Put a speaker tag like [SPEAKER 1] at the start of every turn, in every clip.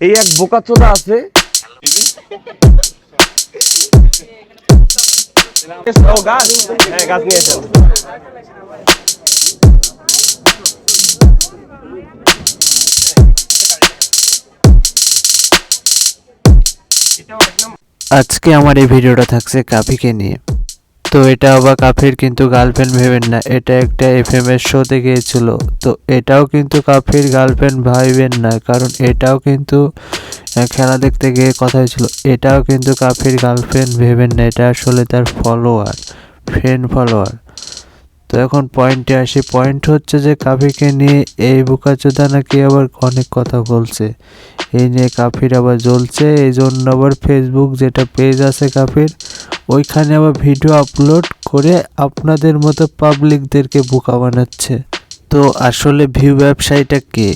[SPEAKER 1] এই এক বোকাচোদা আছে ও গাছ, হ্যাঁ গাছ নিয়ে এসেন।
[SPEAKER 2] আজকে আমার এই ভিডিওটা থাকছে কাফিকে নিয়ে। তো এটা আবার কাফির কিন্তু গার্লফ্রেন্ড ভেবেন না, এটা একটা এফএম এর শোতে গিয়েছিল। তো এটাও কিন্তু কাফির গার্লফ্রেন্ড ভাইবেন না, কারণ এটাও কিন্তু খেলা দেখতে গিয়ে কথা হয়েছিল। এটাও কিন্তু কাফির গার্লফ্রেন্ড ভেবেন না, এটা আসলে তার ফলোয়ার, ফ্রেন্ড ফলোয়ার। তো এখন পয়েন্টে আসি। পয়েন্ট হচ্ছে যে কাফিকে নিয়ে এই বোকাচোদা নাকি আবার অনেক কথা বলছে। এই নিয়ে কাফির আবার জ্বলছে, এই জন্য আবার ফেসবুক যেটা পেজ আছে কাফির, ওইখানে আবার ভিডিও আপলোড করে আপনাদের মতো পাবলিকদেরকে বোকা বানাচ্ছে। তো আসলে ভিউ ব্যবসায়ীটা কে,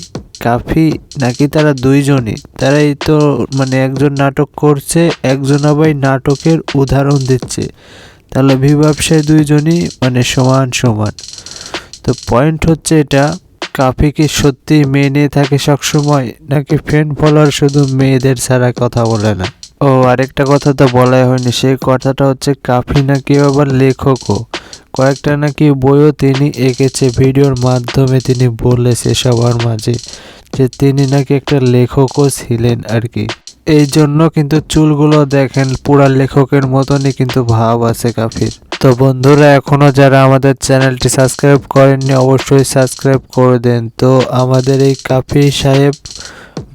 [SPEAKER 2] কাফি নাকি তারা দুইজনই? তারাই তো মানে একজন নাটক করছে, একজন আবার নাটকের উদাহরণ দিচ্ছে। তাহলে ভিউ ব্যবসায়ী দুইজনই মানে সমান সমান। তো পয়েন্ট হচ্ছে এটা, কাফি কি সত্যি মেয়ে নিয়ে থাকে সবসময়, নাকি ফ্রেন্ড ফলোয়ার শুধু মেয়েদের ছাড়া কথা বলে না? ও আরেকটা কথা তো বলাই হয়নি, সেই কথাটা হচ্ছে কাফি নাকি আবার লেখকও, কয়েকটা নাকি বইও তিনি এঁকেছে। ভিডিওর মাধ্যমে তিনি বলেছে সবার মাঝে যে তিনি নাকি একটা লেখকও ছিলেন আর কি। এই জন্য কিন্তু চুলগুলো দেখেন পুরা লেখকের মতনই কিন্তু ভাব আছে কাফির। তো বন্ধুরা, এখনো যারা আমাদের চ্যানেলটি সাবস্ক্রাইব করেননি অবশ্যই সাবস্ক্রাইব করে দেন। তো আমাদের এই কাফি সাহেব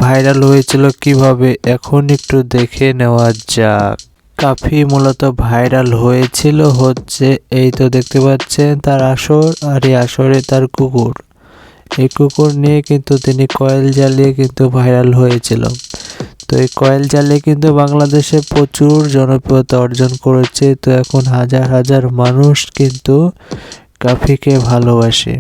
[SPEAKER 2] ভাইরাল হয়েছিল কিভাবে, এখন একটু দেখে নেওয়া যাক। কাফি মূলত ভাইরাল হয়েছিল হচ্ছে, এই তো দেখতে পাচ্ছেন তার আসর, আর এই আসরে তার কুকুর। এই কুকুর নিয়ে কিন্তু তিনি কয়েল জ্বালিয়ে কিন্তু ভাইরাল হয়েছিল। তো এই কয়েল জ্বালিয়ে কিন্তু বাংলাদেশে প্রচুর জনপ্রিয়তা অর্জন করেছে। তো এখন হাজার হাজার মানুষ কিন্তু কাফিকে ভালোবাসে।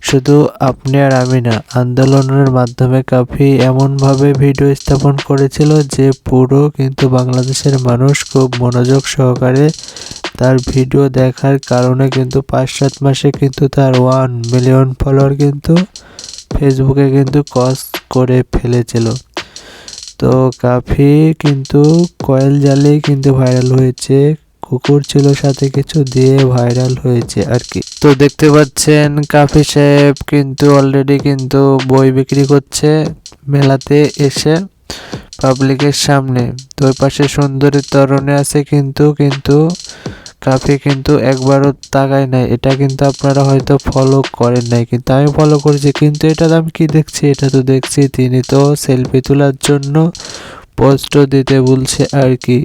[SPEAKER 2] শুধু আপনি আর আমি না, আন্দোলনের মাধ্যমে কাফি এমনভাবে ভিডিও স্থাপন করেছিল যে পুরো কিন্তু বাংলাদেশের মানুষ খুব মনোযোগ সহকারে তার ভিডিও দেখার কারণে কিন্তু 5-7 মাসে কিন্তু তার 1 মিলিয়ন ফলোয়ার কিন্তু ফেসবুকে কিন্তু ক্রস করে ফেলেছিল। তো কাফি কিন্তু কয়েল জ্বালিয়ে কিন্তু ভাইরাল হয়েছে, কুকুর ছিল সাথে কিছু দিয়ে ভাইরাল হয়েছে আর কি। তো দেখতে পাচ্ছেন কাফি সাহেব কিন্তু অলরেডি কিন্তু বই বিক্রি করছে মেলাতে এসে পাবলিকের সামনে। তো ওই পাশে সুন্দরী তরুণী আছে কিন্তু কিন্তু কাফি কিন্তু একবারও তাকায় নাই। এটা কিন্তু আপনারা হয়তো ফলো করেন নাই, কিন্তু আমি ফলো করেছি। কিন্তু এটা আমি কি দেখছি, এটা তো দেখছি তিনি তো সেলফি তোলার জন্য পোস্টও দিতে বলছে আর কি।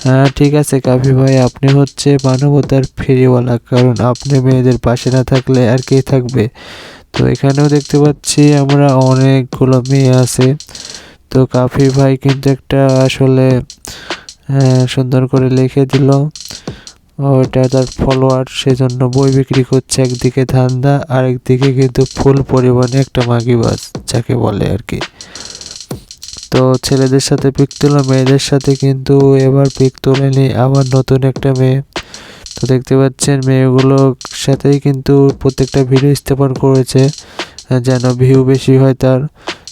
[SPEAKER 2] হ্যাঁ ঠিক আছে কাফি ভাই, আপনি হচ্ছে মানবতার ফেরিওয়ালা, কারণ আপনি মেয়েদের পাশে না থাকলে আর কে থাকবে। তো এখানেও দেখতে পাচ্ছি আমরা অনেকগুলো মেয়ে আছে। তো কাফি ভাই কিন্তু একটা আসলে সুন্দর করে লিখে দিল, ওটা তার ফলোয়ার, সেজন্য বই বিক্রি করছে। একদিকে ধান্দা, আরেকদিকে কিন্তু ফুল পরিমাণে একটা মাগিবাজ যাকে বলে আর কি। তো ছেলেদের সাথে পিক তুলো, মেয়েদের সাথে কিন্তু এবার পিক তোলেনি, আবার নতুন একটা মেয়ে। তো দেখতে পাচ্ছেন মেয়েগুলোর সাথেই কিন্তু প্রত্যেকটা ভিডিও স্থাপন করেছে যেন ভিউ বেশি হয় তার।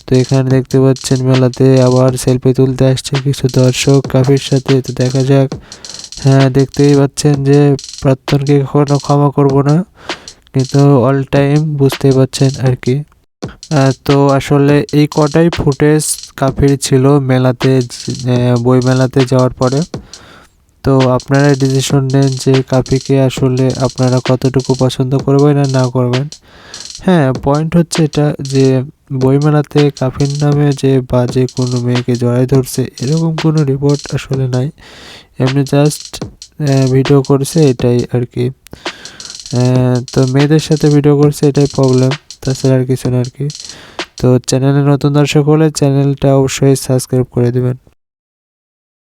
[SPEAKER 2] তো এখানে দেখতে পাচ্ছেন মেলাতে আবার সেলফি তুলতে আসছে কিছু দর্শক কাফির সাথে। তো দেখা যাক। হ্যাঁ দেখতেই পাচ্ছেন যে প্রাক্তনকে কখনো ক্ষমা করব না, কিন্তু অল টাইম বুঝতেই পাচ্ছেন আর কি। তো আসলে এই কটাই ফুটেজ কাফির ছিল মেলাতে, বই মেলাতে যাওয়ার পরে। তো আপনারা ডিসিশন নেন যে কাফিকে আসলে আপনারা কতটুকু পছন্দ করবেন আর না করবেন। হ্যাঁ পয়েন্ট হচ্ছে এটা যে বইমেলাতে কাফির নামে যে বাজে কোনো মেয়েকে জড়াই ধরছে এরকম কোনো রিপোর্ট আসলে নাই, এমনি জাস্ট ভিডিও করছে এটাই আর কি। তো মেয়েদের সাথে ভিডিও করছে এটাই প্রবলেম, তাছাড়া আর কিছু না আর কি। তো চ্যানেলে নতুন দর্শক হলে চ্যানেলটা অবশ্যই সাবস্ক্রাইব করে দেবেন।